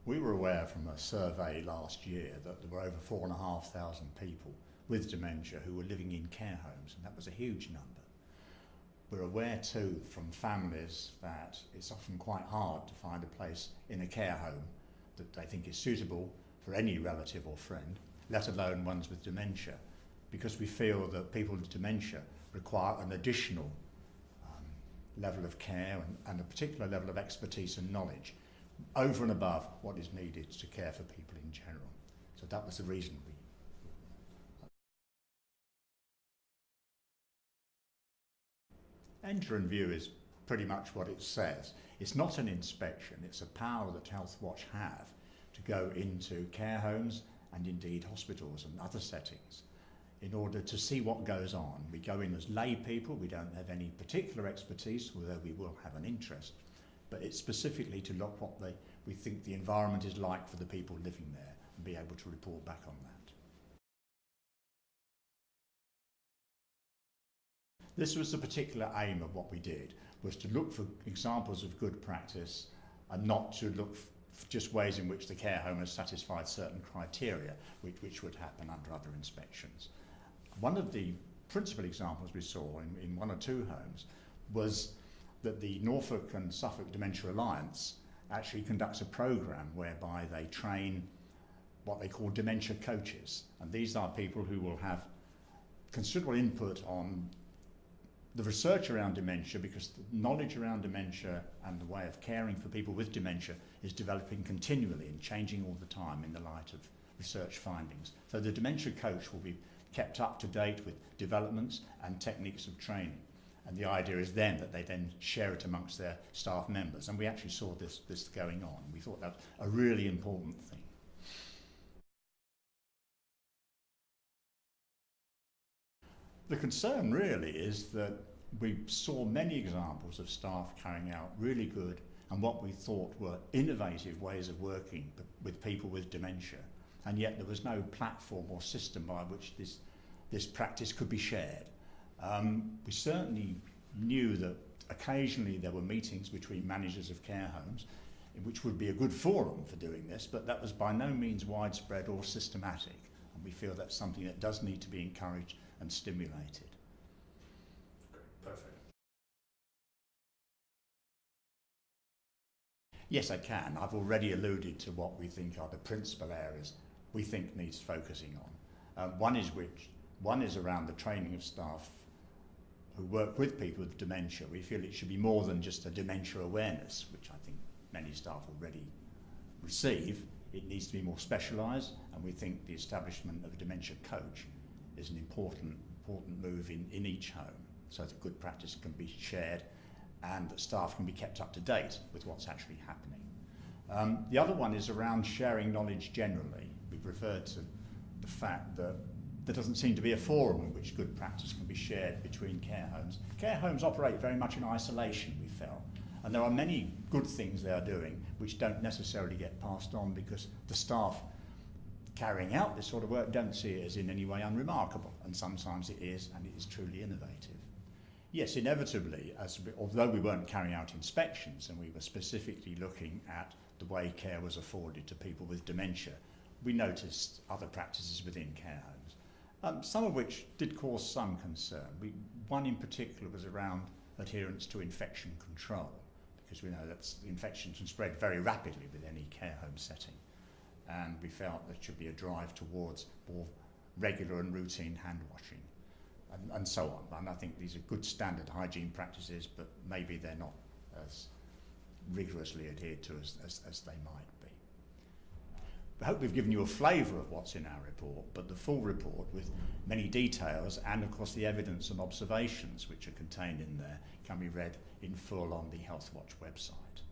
We were aware from a survey last year that there were over 4,500 people with dementia who were living in care homes, and that was a huge number. We're aware too from families that it's often quite hard to find a place in a care home that they think is suitable for any relative or friend, let alone ones with dementia, because we feel that people with dementia require an additional level of care and a particular level of expertise and knowledge over and above what is needed to care for people in general. So that was the reason we... Enter and view is pretty much what it says. It's not an inspection, it's a power that Healthwatch have to go into care homes and indeed hospitals and other settings in order to see what goes on. We go in as lay people, we don't have any particular expertise, although we will have an interest, but it's specifically to look what we think the environment is like for the people living there and be able to report back on that. This was the particular aim of what we did, was to look for examples of good practice and not to look for just ways in which the care home has satisfied certain criteria, which would happen under other inspections. One of the principal examples we saw in one or two homes was that the Norfolk and Suffolk Dementia Alliance actually conducts a programme whereby they train what they call dementia coaches, and these are people who will have considerable input on the research around dementia, because the knowledge around dementia and the way of caring for people with dementia is developing continually and changing all the time in the light of research findings. So the dementia coach will be kept up to date with developments and techniques of training. And the idea is then that they then share it amongst their staff members. And we actually saw this going on. We thought that was a really important thing. The concern really is that we saw many examples of staff carrying out really good and what we thought were innovative ways of working with people with dementia, and yet there was no platform or system by which this practice could be shared. We certainly knew that occasionally there were meetings between managers of care homes, which would be a good forum for doing this, but that was by no means widespread or systematic, and we feel that's something that does need to be encouraged and stimulated. Perfect. Yes, I can. I've already alluded to what we think are the principal areas we think needs focusing on. One is around the training of staff who work with people with dementia. We feel it should be more than just a dementia awareness, which I think many staff already receive. It needs to be more specialised, and we think the establishment of a dementia coach is an important move in each home, so that good practice can be shared and that staff can be kept up to date with what's actually happening. The other one is around sharing knowledge generally. We've referred to the fact that there doesn't seem to be a forum in which good practice can be shared between care homes. Care homes operate very much in isolation, we felt, and there are many good things they are doing which don't necessarily get passed on because the staff carrying out this sort of work don't see it as in any way unremarkable, and sometimes it is, and it is truly innovative. Yes, inevitably, although we weren't carrying out inspections and we were specifically looking at the way care was afforded to people with dementia, we noticed other practices within care homes, some of which did cause some concern. One in particular was around adherence to infection control, because we know that infections can spread very rapidly with any care home setting. And we felt there should be a drive towards more regular and routine hand washing and so on. And I think these are good standard hygiene practices, but maybe they're not as rigorously adhered to as they might be. I hope we've given you a flavour of what's in our report, but the full report with many details and of course the evidence and observations which are contained in there can be read in full on the Healthwatch website.